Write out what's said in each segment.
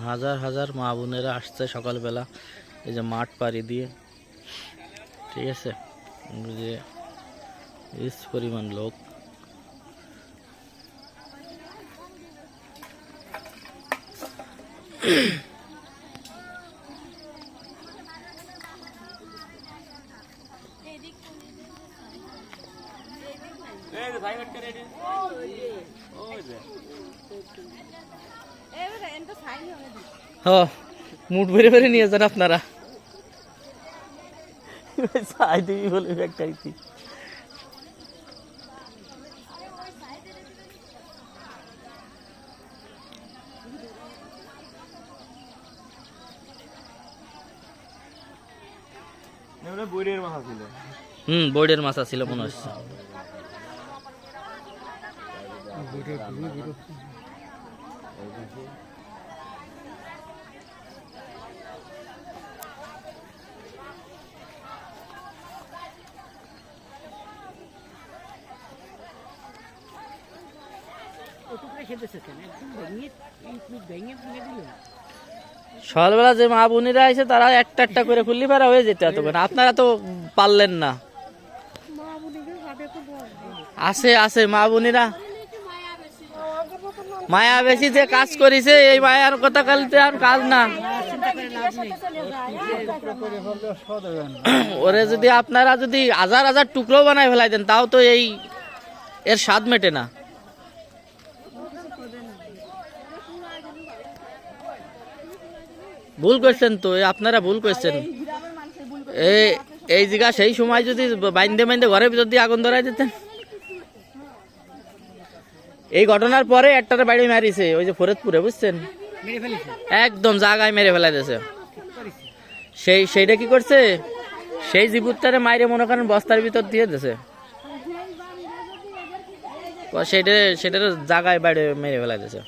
হাজার হাজার মা বোনেরা আসছে সকালবেলা, এই যে মাঠ পাড়ি দিয়ে, ঠিক আছে, যে ইস পরিমাণ লোক। মুড ভরে ভরে নিয়ে যান আপনারা। চাই দিবি বলে একটা বোর্ডের মাছা ছিল মনে হচ্ছে। সকালবেলা যে মা বোনেরা আছে তারা একটা একটা করে খুললি পারা হয়ে যেতে হতো, আপনারা তো পারলেন না। আছে আছে মা বোনেরা, মায়া বেশি যে কাজ করেছে, এই মায়ার কথা কালতে আর কাজ না। ওরে যদি আপনারা যদি হাজার হাজার টুকরো বানায় ফেলাই দেন তাও তো এর স্বাদ মেটে না। ভুল করছেন তো, আপনারা ভুল করছেন। এই জায়গা সেই সময় যদি বাইন্দে বাইন্দে ঘরের ভিতর দিয়ে আগুন ধরাই দিতেন। এই ঘটনার পরে একটার বাড়ি মারিছে, ওই যে ফরিদপুরে, বুঝছেন, একদম জায়গায় মেরে ফেলাই দিয়েছে। সেইটা কি করছে, সেই জীবুতটারে মাইরে মনে করেন বস্তার ভিতর দিয়ে দিয়েছে, সেটার জায়গায় বাইরে মেরে ফেলাই দিয়েছে।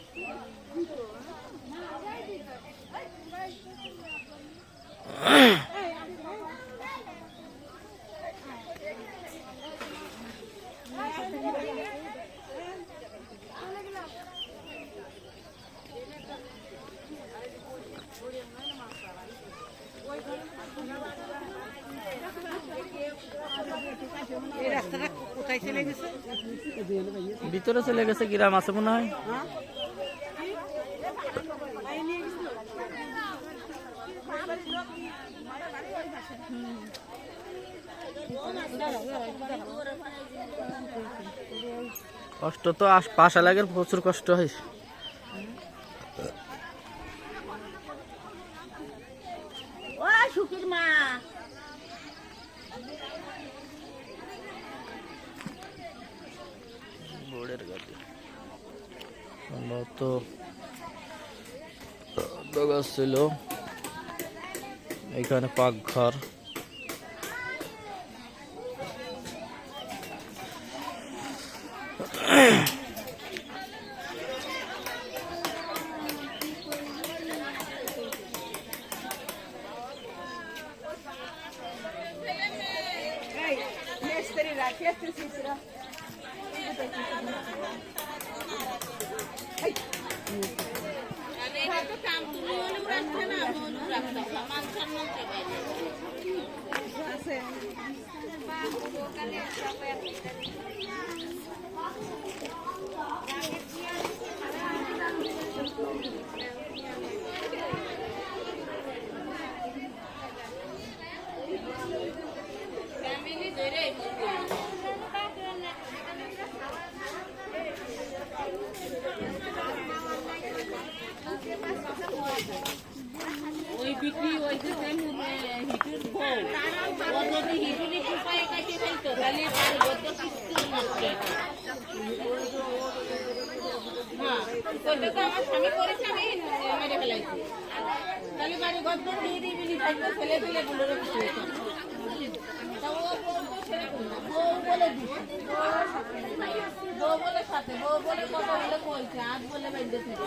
ভিতরে চলে গেছে, গ্রাম আছে মনে হয়। কষ্ট তো পাশা লাগে, প্রচুর কষ্ট হয়েছে। বোর্ডের গাড়ি সম্ভবত ছিল, এখানে পাকঘর। বিক্রি ওই যে হিটুর বউ ও যদি হিটুরি কুপায় কাছে ফেলতো তাহলে তার গত কিছু নষ্ট হ্যাঁ ওটা তো আমার স্বামী করেছে, আমি মেরে ফেলাইছি, তাহলে বাড়ি গত দিয়ে দিবি থাকতো, ছেলে দিলে গুলোরও কিছু হতো তা ও বউ বলে দিচ্ছে, বউ বলে সাথে বউ বলে কথা বলে কইছে, আজ বলে বাইরে থেকে